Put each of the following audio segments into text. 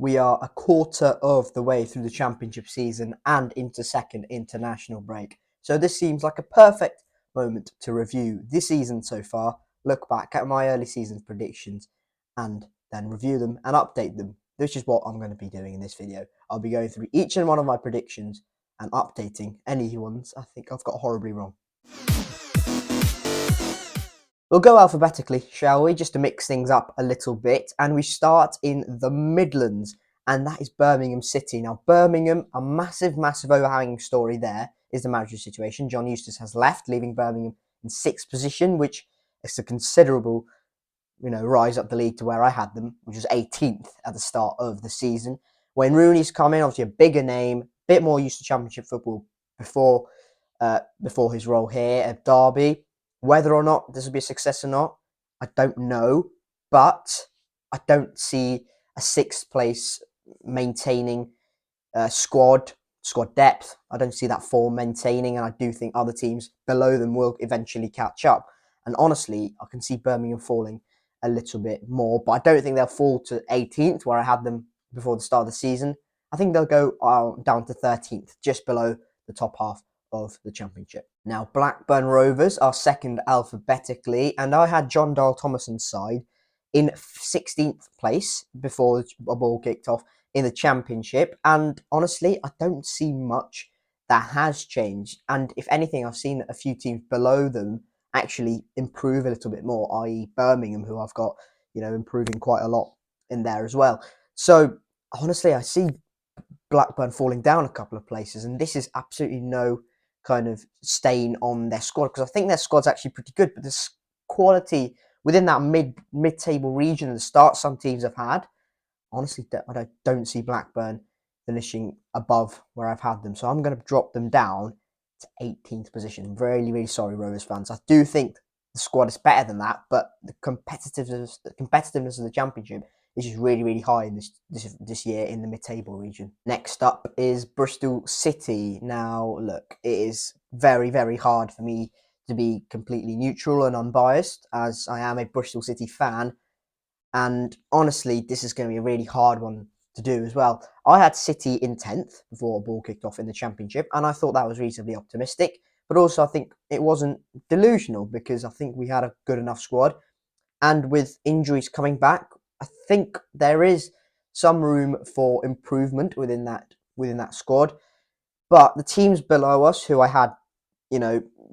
We are a quarter of the way through the championship season and into second international break. So this seems like a perfect moment to review this season so far, look back at my early season predictions, and then review them and update them, which is what I'm going to be doing in this video. I'll be going through each and one of my predictions and updating any ones I think I've got horribly wrong. We'll go alphabetically, shall we, just to mix things up a little bit. And we start in the Midlands, and that is Birmingham City. Now, Birmingham, a massive overhanging story there is the manager situation. John Eustace has left, leaving Birmingham in 6th position, which is a considerable, rise up the league to where I had them, which was 18th at the start of the season. When Rooney's come in, obviously a bigger name, a bit more used to Championship football before his role here at Derby. Whether or not this will be a success or not, I don't know. But I don't see a 6th place maintaining squad depth. I don't see that form maintaining, and I do think other teams below them will eventually catch up. And honestly, I can see Birmingham falling a little bit more, but I don't think they'll fall to 18th, where I had them before the start of the season. I think they'll go down to 13th, just below the top half of the championship. Now, Blackburn Rovers are second alphabetically, and I had John Dale Thomason's side in 16th place before a ball kicked off in the championship. And honestly, I don't see much that has changed. And if anything, I've seen a few teams below them actually improve a little bit more, i.e. Birmingham, who I've got, improving quite a lot in there as well. So honestly, I see Blackburn falling down a couple of places, and this is absolutely no kind of stain on their squad, because I think their squad's actually pretty good, but the quality within that mid-table region and the start some teams have had, honestly, I don't see Blackburn finishing above where I've had them. So I'm going to drop them down to 18th position. I'm really, really sorry, Rovers fans. I do think the squad is better than that, but the competitiveness of the championship is just really, really high in this year in the mid-table region. Next up is Bristol City. Now, look, it is very, very hard for me to be completely neutral and unbiased, as I am a Bristol City fan. And honestly, this is going to be a really hard one to do as well. I had City in 10th before a ball kicked off in the championship, and I thought that was reasonably optimistic. But also, I think it wasn't delusional, because I think we had a good enough squad. And with injuries coming back, I think there is some room for improvement within that squad. But the teams below us, who I had,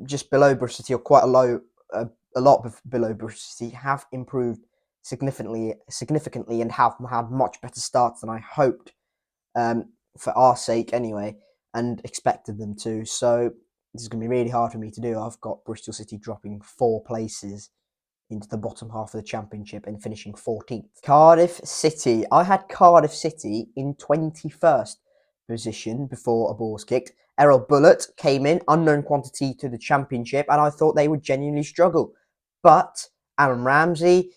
just below Bristol City, or quite a lot below Bristol City, have improved significantly, and have had much better starts than I hoped, for our sake anyway, and expected them to. So this is going to be really hard for me to do. I've got Bristol City dropping 4 places into the bottom half of the championship and finishing 14th. Cardiff City. I had Cardiff City in 21st position before a ball was kicked. Errol Bullitt came in, unknown quantity to the championship, and I thought they would genuinely struggle. But Aaron Ramsey,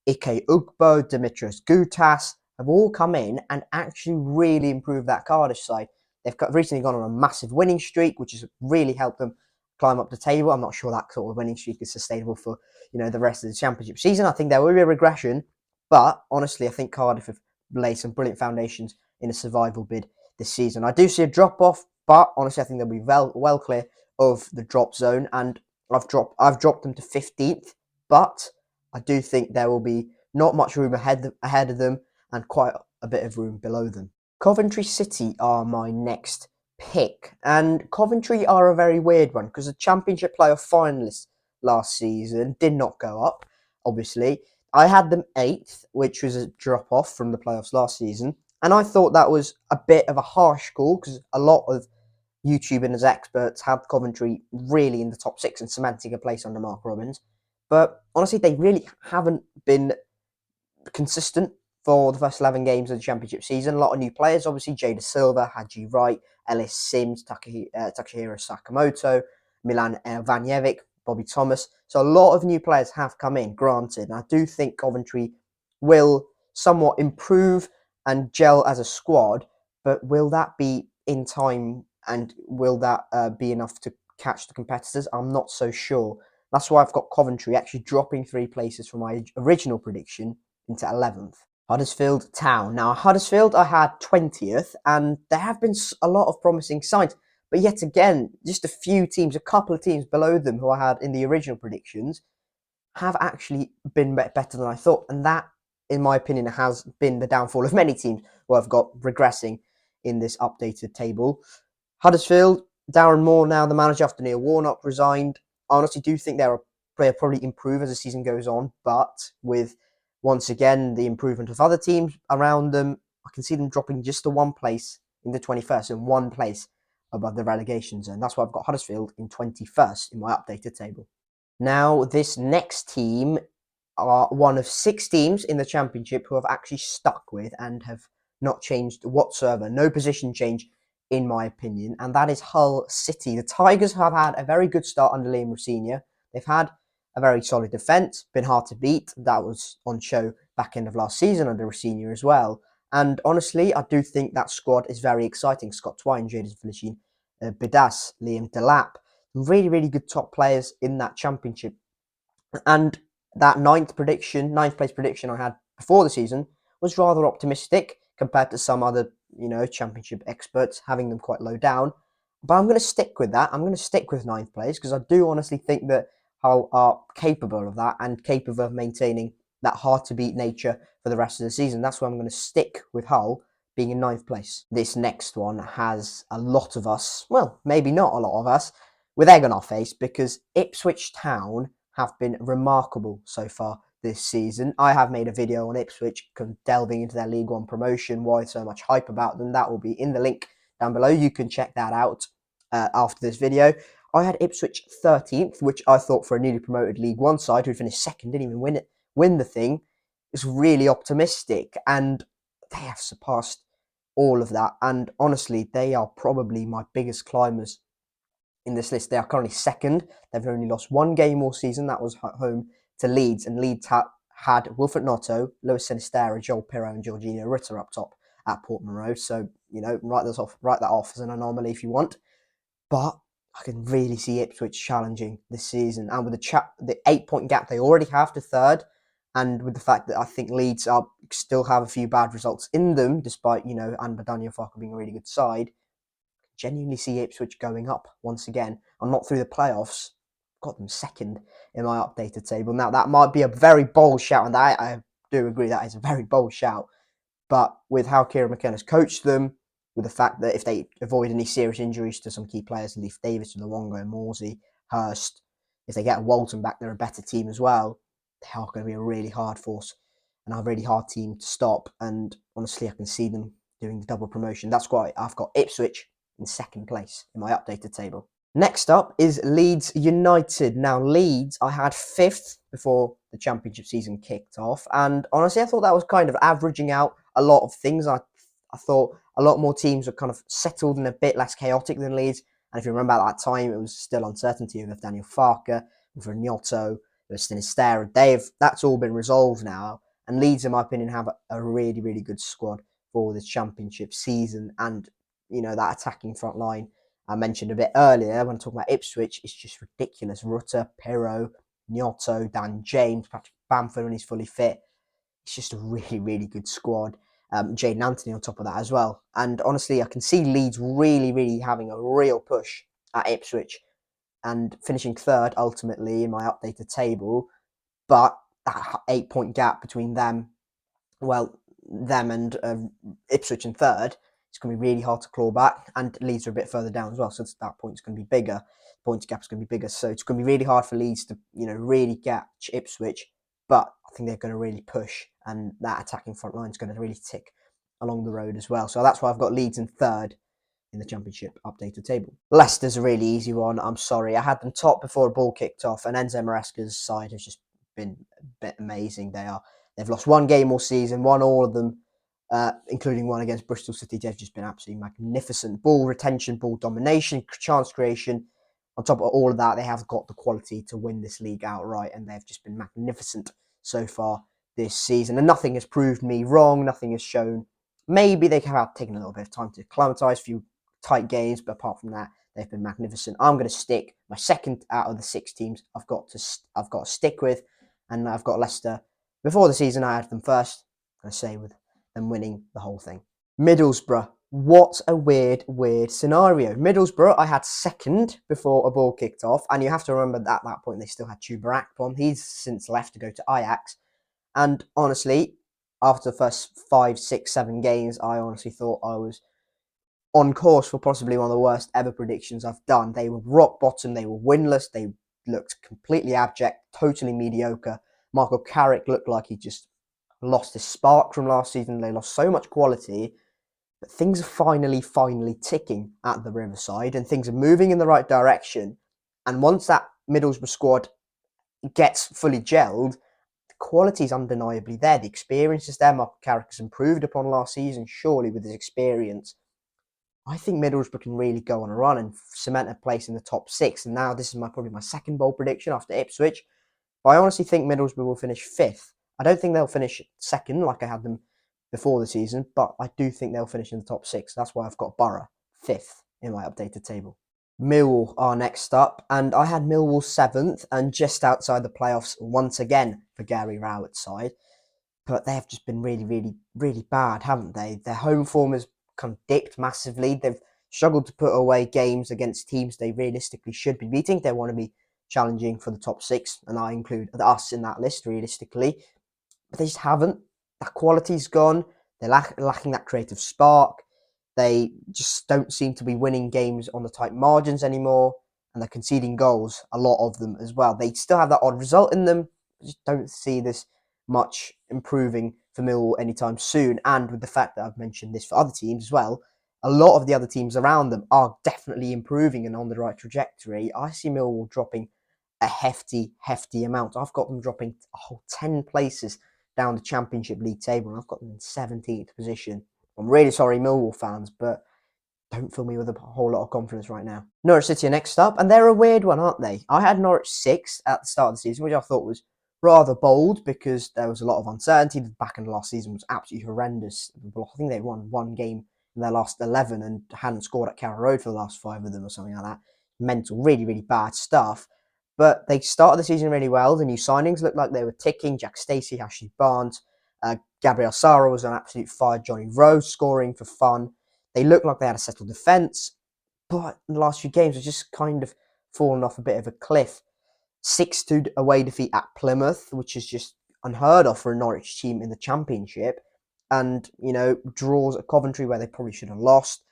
Ike Ugbo, Dimitris Gutas have all come in and actually really improved that Cardiff side. They've recently gone on a massive winning streak, which has really helped them climb up the table. I'm not sure that sort of winning streak is sustainable for the rest of the championship season. I think there will be a regression, but honestly, I think Cardiff have laid some brilliant foundations in a survival bid this season. I do see a drop off, but honestly, I think they'll be well clear of the drop zone, and I've dropped them to 15th, but I do think there will be not much room ahead of them, and quite a bit of room below them. Coventry City are my next pick, and Coventry are a very weird one, because the Championship playoff finalists last season did not go up, obviously. I had them 8th, which was a drop off from the playoffs last season, and I thought that was a bit of a harsh call, because a lot of YouTube and as experts had Coventry really in the top 6 and cementing a place under Mark Robbins. But honestly, they really haven't been consistent for the first 11 games of the championship season. A lot of new players, obviously. Jada Silva, Haji Wright, Ellis Sims, Takahiro Sakamoto, Milan Vanjevic, Bobby Thomas. So a lot of new players have come in, granted. And I do think Coventry will somewhat improve and gel as a squad. But will that be in time, and will that be enough to catch the competitors? I'm not so sure. That's why I've got Coventry actually dropping 3 places from my original prediction into 11th. Huddersfield Town. Now, Huddersfield, I had 20th, and there have been a lot of promising signs. But yet again, just a couple of teams below them who I had in the original predictions have actually been better than I thought. And that, in my opinion, has been the downfall of many teams who I've got regressing in this updated table. Huddersfield, Darren Moore now the manager after Neil Warnock resigned. I honestly do think they'll probably improve as the season goes on, but with once again the improvement of other teams around them, I can see them dropping just to one place in the 21st and one place above the relegation zone. That's why I've got Huddersfield in 21st in my updated table. Now, this next team are one of 6 teams in the Championship who have actually stuck with and have not changed whatsoever. No position change, in my opinion, and that is Hull City. The Tigers have had a very good start under Liam Rosenior. They've had a very solid defence, been hard to beat. That was on show back end of last season under Rosenior as well. And honestly, I do think that squad is very exciting. Scott Twine, Jadon Felicien, Bidas, Liam Delap, really, really good top players in that Championship. And that ninth place prediction I had before the season was rather optimistic compared to some other, Championship experts having them quite low down. But I'm going to stick with that. I'm going to stick with ninth place because I do honestly think that Hull are capable of that and capable of maintaining that hard to beat nature for the rest of the season. That's why I'm going to stick with Hull being in ninth place. This next one has a lot of us, well, maybe not a lot of us, with egg on our face because Ipswich Town have been remarkable so far this season. I have made a video on Ipswich delving into their League One promotion, why so much hype about them. That will be in the link down below. You can check that out after this video. I had Ipswich 13th, which I thought for a newly promoted League One side who finished second, didn't even win the thing. It's really optimistic, and they have surpassed all of that. And honestly, they are probably my biggest climbers in this list. They are currently second. They've only lost one game all season. That was home to Leeds, and Leeds had Wilfred Gnonto, Lewis Sinistera, Joel Pirro, and Jorginho Ritter up top at Portman Road. So write that off as an anomaly if you want. But I can really see Ipswich challenging this season, and with the 8-point gap they already have to third, and with the fact that I think Leeds still have a few bad results in them, despite and Daniel Farker being a really good side. Genuinely see Ipswich going up once again. I'm not through the playoffs. Got them second in my updated table. Now, that might be a very bold shout, and I do agree that is a very bold shout. But with how Kieran McKenna's coached them, with the fact that if they avoid any serious injuries to some key players, Leif Davis, Luongo, Morsey, Hurst, if they get Walton back, they're a better team as well. They are going to be a really hard force and a really hard team to stop. And honestly, I can see them doing the double promotion. That's why I've got Ipswich in second place in my updated table. Next up is Leeds United. Now, Leeds, I had 5th before the Championship season kicked off. And honestly, I thought that was kind of averaging out a lot of things. I thought a lot more teams were kind of settled and a bit less chaotic than Leeds. And if you remember at that time, it was still uncertainty with Daniel Farker, with Gnonto, with Sinistera. That's all been resolved now. And Leeds, in my opinion, have a really, really good squad for this Championship season. And that attacking front line I mentioned a bit earlier when talking about Ipswich is just ridiculous. Rutter, Pirro, Gnonto, Dan James, Patrick Bamford when he's fully fit. It's just a really, really good squad. Jayden Anthony on top of that as well. And honestly, I can see Leeds really, really having a real push at Ipswich and finishing third ultimately in my updated table. But that 8-point gap between them and Ipswich in third, it's going to be really hard to claw back, and Leeds are a bit further down as well, so that point's going to be bigger. Points gap's going to be bigger, so it's going to be really hard for Leeds to really catch Ipswich, but I think they're going to really push, and that attacking front line is going to really tick along the road as well. So that's why I've got Leeds in third in the Championship updated table. Leicester's a really easy one. I'm sorry, I had them top before a ball kicked off, and Enzo Maresca's side has just been a bit amazing. They've lost one game all season, won all of them, including one against Bristol City. They've just been absolutely magnificent. Ball retention, ball domination, chance creation. On top of all of that, they have got the quality to win this league outright, and they've just been magnificent so far this season. And nothing has proved me wrong. Nothing has shown. Maybe they have taken a little bit of time to acclimatise, a few tight games, but apart from that, they've been magnificent. I'm going to stick my second out of the 6 teams I've got to stick with, and I've got Leicester. Before the season, I had them first. going to say, with them winning the whole thing. Middlesbrough. What a weird scenario. Middlesbrough, I had second before a ball kicked off, and you have to remember that at that point they still had Chuba Akpom. He's since left to go to Ajax. And honestly, after the first 5, 6, 7 games, I honestly thought I was on course for possibly one of the worst ever predictions I've done. They were rock bottom, they were winless, they looked completely abject, totally mediocre. Michael Carrick looked like he just lost his spark from last season. They lost so much quality, but things are finally ticking at the Riverside, and things are moving in the right direction. And once that Middlesbrough squad gets fully gelled, the quality is undeniably there. The experience is there. Michael Carrick has improved upon last season, surely, with his experience. I think Middlesbrough can really go on a run and cement a place in the top 6. And now this is probably my second bold prediction after Ipswich. But I honestly think Middlesbrough will finish 5th. I don't think they'll finish second like I had them before the season, but I do think they'll finish in the top 6. That's why I've got Borough 5th in my updated table. Millwall are next up, and I had Millwall 7th and just outside the playoffs once again for Gary Rowett's side. But they have just been really bad, haven't they? Their home form has kind of dipped massively. They've struggled to put away games against teams they realistically should be beating. They want to be challenging for the top 6, and I include us in that list realistically. But they just haven't. That quality's gone. They're lacking that creative spark. They just don't seem to be winning games on the tight margins anymore, and they're conceding goals, a lot of them as well. They still have that odd result in them. I just don't see this much improving for Millwall anytime soon. And with the fact that I've mentioned this for other teams as well, a lot of the other teams around them are definitely improving and on the right trajectory. I see Millwall dropping a hefty amount. I've got them dropping a whole 10 places down the Championship League table, and I've got them in 17th position. I'm really sorry, Millwall fans, but don't fill me with a whole lot of confidence right now. Norwich City are next up, and they're a weird one, aren't they? I had Norwich 6 at the start of the season, which I thought was rather bold because there was a lot of uncertainty. The back end of last season was absolutely horrendous. I think they won one game in their last 11 and hadn't scored at Carrow Road for the last 5 of them or something like that. Mental, really bad stuff. But they started the season really well. The new signings looked like they were ticking. Jack Stacey, Ashley Barnes, Gabriel Sara was on absolute fire. Johnny Rose scoring for fun. They looked like they had a settled defence, but in the last few games have just kind of fallen off a bit of a cliff. 6-2 away defeat at Plymouth, which is just unheard of for a Norwich team in the Championship. And, draws at Coventry where they probably should have lost.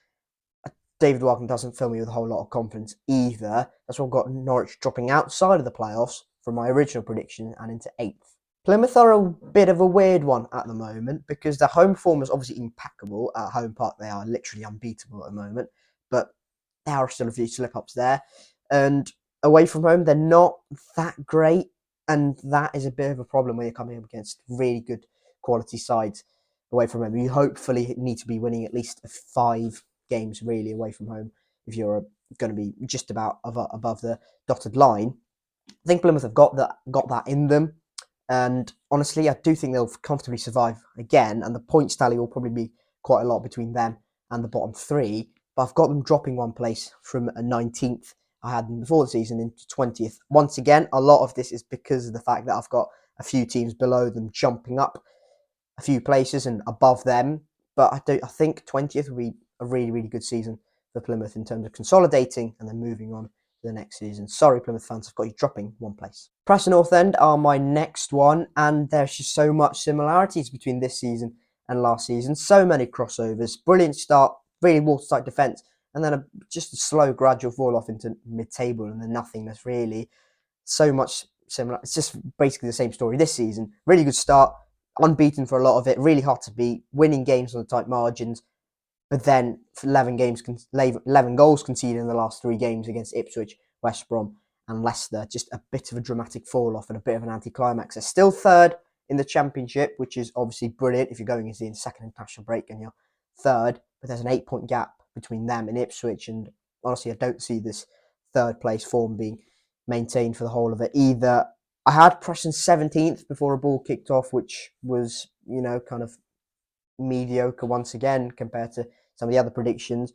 David Welcome doesn't fill me with a whole lot of confidence either. That's why I've got Norwich dropping outside of the playoffs from my original prediction and into 8th. Plymouth are a bit of a weird one at the moment because their home form is obviously impeccable. At Home Park, they are literally unbeatable at the moment, but there are still a few slip-ups there. And away from home, they're not that great, and that is a bit of a problem when you're coming up against really good quality sides away from home. You hopefully need to be winning at least 5 games really away from home if you're going to be just about above the dotted line. I think Plymouth have got that in them, and honestly, I do think they'll comfortably survive again. And the points tally will probably be quite a lot between them and the bottom 3. But I've got them dropping one place from a 19th. I had them before the season into 20th. Once again, a lot of this is because of the fact that I've got a few teams below them jumping up a few places and above them. But I think 20th will be a really good season for Plymouth in terms of consolidating and then moving on to the next season. Sorry, Plymouth fans, I've got you dropping one place. Preston North End are my next one, and there's just so much similarities between this season and last season. So many crossovers, brilliant start, really watertight defence, and then just a slow gradual fall off into mid-table and then nothingness really. So much similar. It's just basically the same story this season. Really good start, unbeaten for a lot of it, really hard to beat, winning games on the tight margins. But then 11 goals conceded in the last 3 games against Ipswich, West Brom and Leicester. Just a bit of a dramatic fall off and a bit of an anticlimax. They're still 3rd in the Championship, which is obviously brilliant if you're going into the second international break and you're 3rd. But there's an 8-point gap between them and Ipswich. And honestly, I don't see this 3rd place form being maintained for the whole of it either. I had Preston 17th before a ball kicked off, which was, kind of mediocre once again compared to some of the other predictions.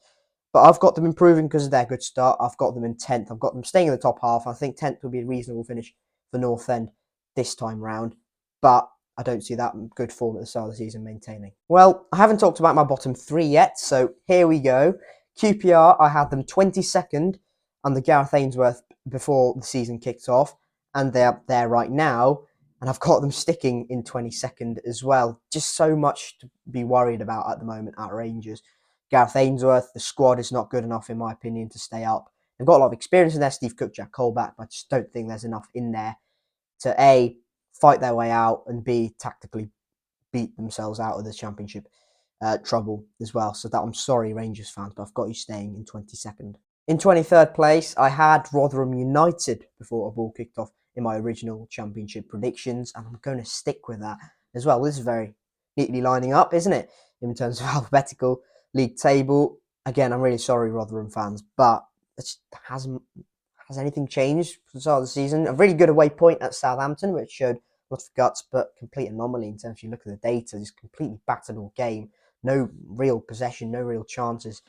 But I've got them improving because of their good start. I've got them in 10th. I've got them staying in the top half. I think 10th will be a reasonable finish for North End this time round. But I don't see that good form at the start of the season maintaining. Well, I haven't talked about my bottom three yet, so here we go. QPR, I had them 22nd under Gareth Ainsworth before the season kicked off, and they're there right now, and I've got them sticking in 22nd as well. Just so much to be worried about at the moment at Rangers. Gareth Ainsworth, the squad is not good enough, in my opinion, to stay up. They've got a lot of experience in there, Steve Cook, Jack Colback, but I just don't think there's enough in there to A, fight their way out, and B, tactically beat themselves out of the championship trouble as well. So that I'm sorry, Rangers fans, but I've got you staying in 22nd. In 23rd place, I had Rotherham United before a ball kicked off in my original championship predictions, and I'm going to stick with that as well. This is very neatly lining up, isn't it, in terms of alphabetical league table? Again, I'm really sorry, Rotherham fans, but it hasn't. Has anything changed from the start of the season? A really good away point at Southampton, which showed lots of guts, but complete anomaly in terms of you look at the data. Just completely battered all game. No real possession, no real chances.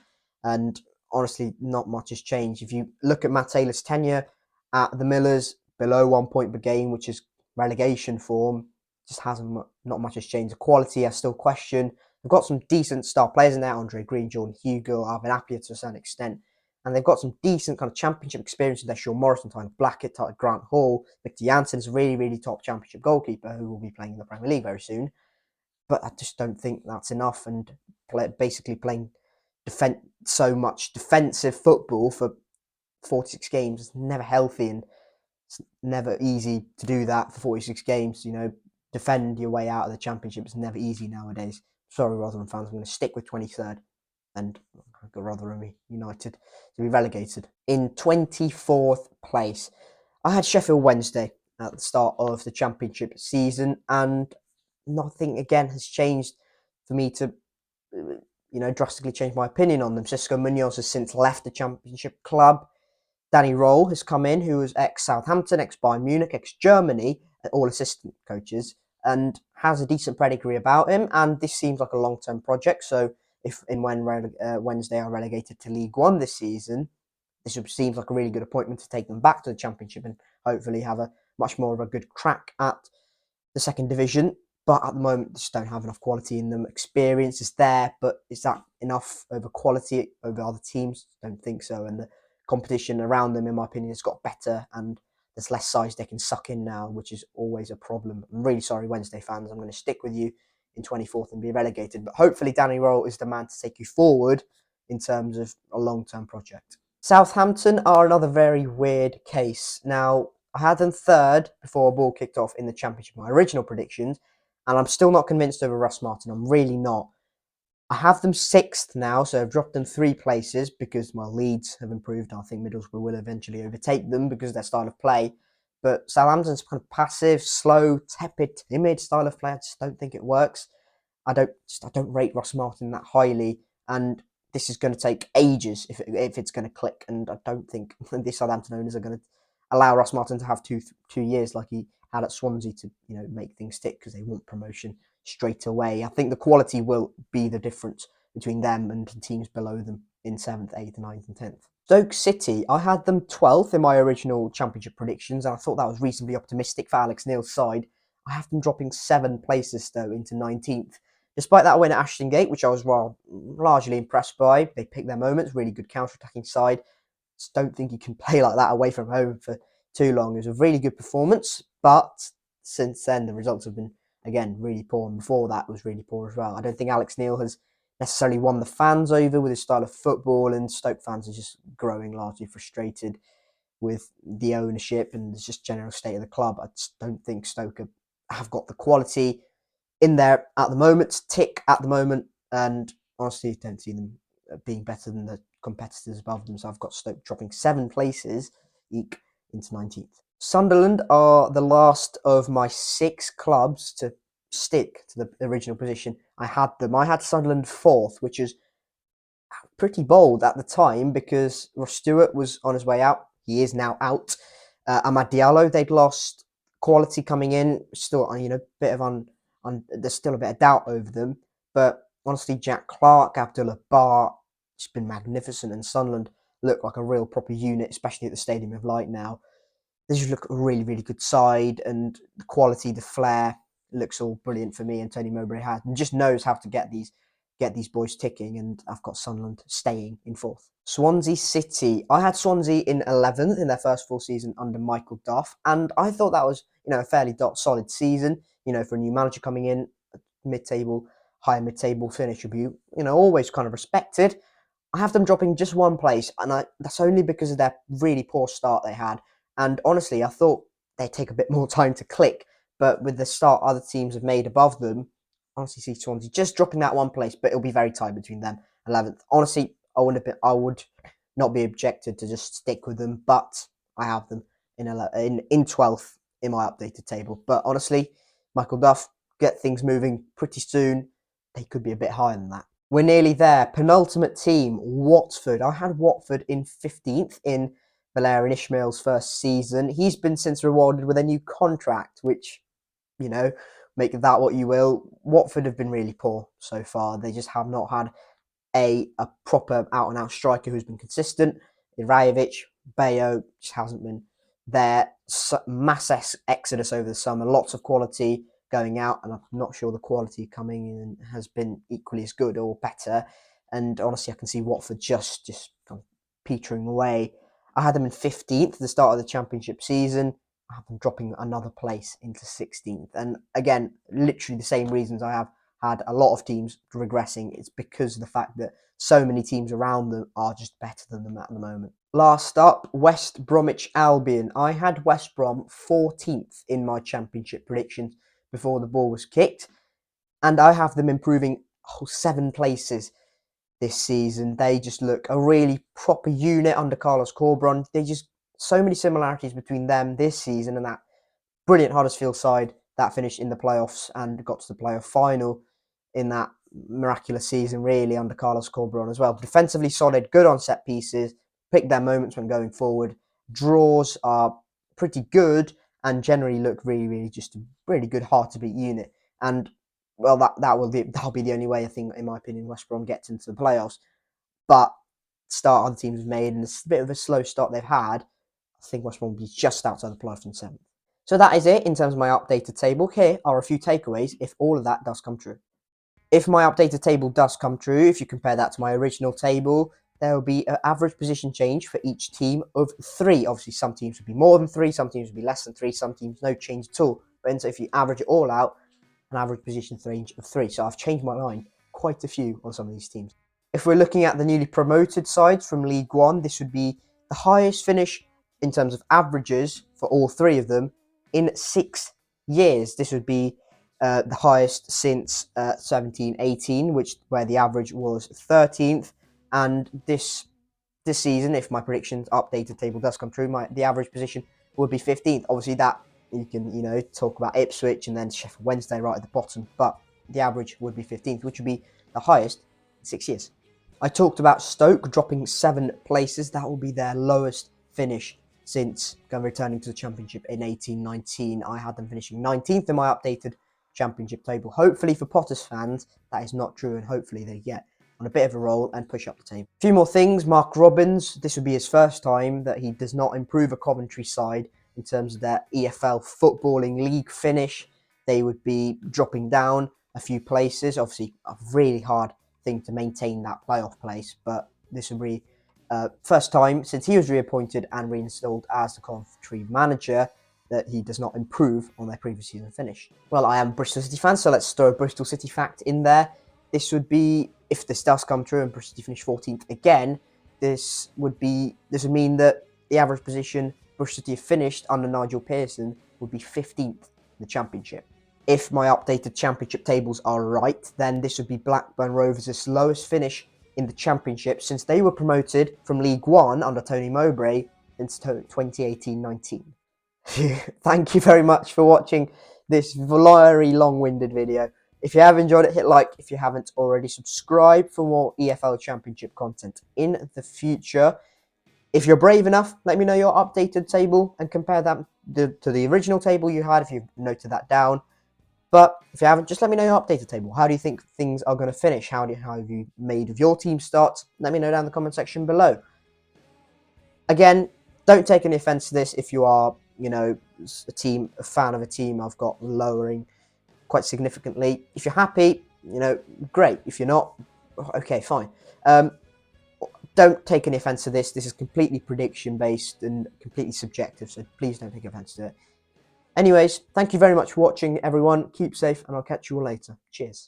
And honestly, not much has changed. If you look at Matt Taylor's tenure at the Millers, below 1 point per game, which is relegation form, just hasn't, not much has changed. The quality I still question. They've got some decent star players in there, Andre Green, Jordan Hugo, Arvin Appiah to a certain extent. And they've got some decent kind of championship experience in there. Sean Morrison, Tyler Blackett, Grant Hall, Victor Jansson's a really, really top championship goalkeeper who will be playing in the Premier League very soon. But I just don't think that's enough. And basically playing so much defensive football for 46 games is never healthy, and it's never easy to do that for 46 games. Defend your way out of the championship is never easy nowadays. Sorry, Rotherham fans, I'm going to stick with 23rd. And I've got Rotherham United to be relegated. In 24th place, I had Sheffield Wednesday at the start of the championship season, and nothing again has changed for me to, drastically change my opinion on them. Cisco Munoz has since left the championship club. Danny Roll has come in, who was ex-Southampton, ex-Bayern Munich, ex-Germany, all assistant coaches, and has a decent pedigree about him. And this seems like a long-term project. So if and when Wednesday are relegated to League One this season, this seems like a really good appointment to take them back to the Championship and hopefully have a much more of a good crack at the second division. But at the moment, they just don't have enough quality in them. Experience is there, but is that enough over quality over other teams? Don't think so. And the competition around them, in my opinion, has got better, and there's less size they can suck in now, which is always a problem. I'm really sorry, Wednesday fans. I'm going to stick with you in 24th and be relegated. But hopefully, Danny Roll is the man to take you forward in terms of a long-term project. Southampton are another very weird case. Now, I had them third before a ball kicked off in the Championship, my original predictions, and I'm still not convinced over Russ Martin. I'm really not. I have them sixth now, so I've dropped them 3 places because my Leeds have improved. I think Middlesbrough will eventually overtake them because of their style of play. But Southampton's kind of passive, slow, tepid, timid style of play. I just don't think it works. I don't rate Ross Martin that highly, and this is going to take ages if it's going to click. And I don't think the Southampton owners are going to allow Ross Martin to have two years like he had at Swansea to make things tick, because they want promotion straight away. I think the quality will be the difference between them and teams below them in 7th, 8th, 9th and 10th. Stoke City, I had them 12th in my original championship predictions, and I thought that was reasonably optimistic for Alex Neil's side. I have them dropping 7 places, though, into 19th. Despite that win at Ashton Gate, which I was largely impressed by, they picked their moments, really good counter-attacking side. Just don't think you can play like that away from home for too long. It was a really good performance, but since then the results have been, again, really poor, and before that was really poor as well. I don't think Alex Neil has necessarily won the fans over with his style of football, and Stoke fans are just growing largely frustrated with the ownership and the just general state of the club. I just don't think Stoke have got the quality in there at the moment, tick at the moment, and honestly, don't see them being better than the competitors above them. So I've got Stoke dropping 7 places into 19th. Sunderland are the last of my 6 clubs to stick to the original position. I had Sunderland 4th, which is pretty bold at the time because Ross Stewart was on his way out. He is now out. Amad Diallo, they'd lost quality coming in. Still, bit of there's still a bit of doubt over them. But honestly, Jack Clark, Abdullah Bar, it's been magnificent, and Sunderland look like a real proper unit, especially at the Stadium of Light now. They just look a really, really good side, and the quality, the flair, It looks all brilliant for me and Tony Mowbray has, and just knows how to get these boys ticking. And I've got Sunderland staying in 4th. Swansea City. I had Swansea in 11th in their first full season under Michael Duff, and I thought that was a fairly solid season. For a new manager coming in, higher mid-table finish would be always kind of respected. I have them dropping just one place, and that's only because of their really poor start they had. And honestly, I thought they'd take a bit more time to click, but with the start other teams have made above them, honestly see Swansea just dropping that one place, but it'll be very tight between them. 11th. Honestly, I would not be objected to just stick with them, but I have them in 12th in my updated table. But honestly, Michael Duff, get things moving pretty soon. They could be a bit higher than that. We're nearly there. Penultimate team, Watford. I had Watford in 15th in Valérien Ismaël's first season. He's been since rewarded with a new contract, which, make that what you will. Watford have been really poor so far. They just have not had a proper out-and-out striker who's been consistent. Irajovic, Bayo just hasn't been there. Mass exodus over the summer. Lots of quality going out, and I'm not sure the quality coming in has been equally as good or better. And honestly, I can see Watford just kind of petering away. I had them in 15th at the start of the Championship season. I have them dropping another place into 16th. And again, literally the same reasons I have had a lot of teams regressing. It's because of the fact that so many teams around them are just better than them at the moment. Last up, West Bromwich Albion. I had West Brom 14th in my Championship predictions before the ball was kicked, and I have them improving 7 places this season. They just look a really proper unit under Carlos Corberan. They just so many similarities between them this season and that brilliant Huddersfield side that finished in the playoffs and got to the playoff final in that miraculous season, really, under Carlos Corberan as well. Defensively solid, good on set pieces, pick their moments when going forward. Draws are pretty good and generally look really, really just a really good, hard to beat unit. And well, that'll be the only way, I think, in my opinion, West Brom gets into the playoffs. But start other teams have made and it's a bit of a slow start they've had, I think West Brom will be just outside the playoffs in 7th. So that is it in terms of my updated table. Here are a few takeaways if all of that does come true. If my updated table does come true, if you compare that to my original table, there will be an average position change for each team of 3. Obviously, some teams would be more than 3, some teams would be less than 3, some teams no change at all. But if you average it all out, an average position change of 3. So I've changed my line quite a few on some of these teams. If we're looking at the newly promoted sides from League One, this would be the highest finish in terms of averages for all 3 of them in 6 years. This would be the highest since 17-18, where the average was 13th. And this season, if my predictions updated table does come true, the average position would be 15th. Obviously, that you can talk about Ipswich and then Sheffield Wednesday right at the bottom, but the average would be 15th, which would be the highest in 6 years. I talked about Stoke dropping 7 places. That will be their lowest finish since returning to the Championship in 18-19. I had them finishing 19th in my updated Championship table. Hopefully for Potter's fans, that is not true, and hopefully they get on a bit of a roll and push up the table. A few more things. Mark Robbins, this would be his first time that he does not improve a Coventry side in terms of their EFL footballing league finish. They would be dropping down a few places. Obviously, a really hard thing to maintain that playoff place, but this would be first time since he was reappointed and reinstalled as the Coventry manager that he does not improve on their previous season finish. Well, I am a Bristol City fan, so let's throw a Bristol City fact in there. This would be, if this does come true and Bristol City finish 14th again, this would mean that the average position Bristol City have finished under Nigel Pearson would be 15th in the Championship. If my updated Championship tables are right, then this would be Blackburn Rovers' lowest finish in the Championship since they were promoted from League One under Tony Mowbray since 2018-19. Thank you very much for watching this very long-winded video. If you have enjoyed it, hit like. If you haven't already, subscribe for more EFL Championship content in the future. If you're brave enough, let me know your updated table and compare that to the original table you had if you've noted that down. But if you haven't, just let me know your updated table. How do you think things are going to finish? How have you made of your team starts? Let me know down in the comment section below. Again, don't take any offense to this if you are, a fan of a team I've got lowering quite significantly. If you're happy, great. If you're not, okay, fine. Don't take any offence to this. This is completely prediction based and completely subjective, so please don't take offence to it. Anyways, thank you very much for watching, everyone. Keep safe, and I'll catch you all later. Cheers.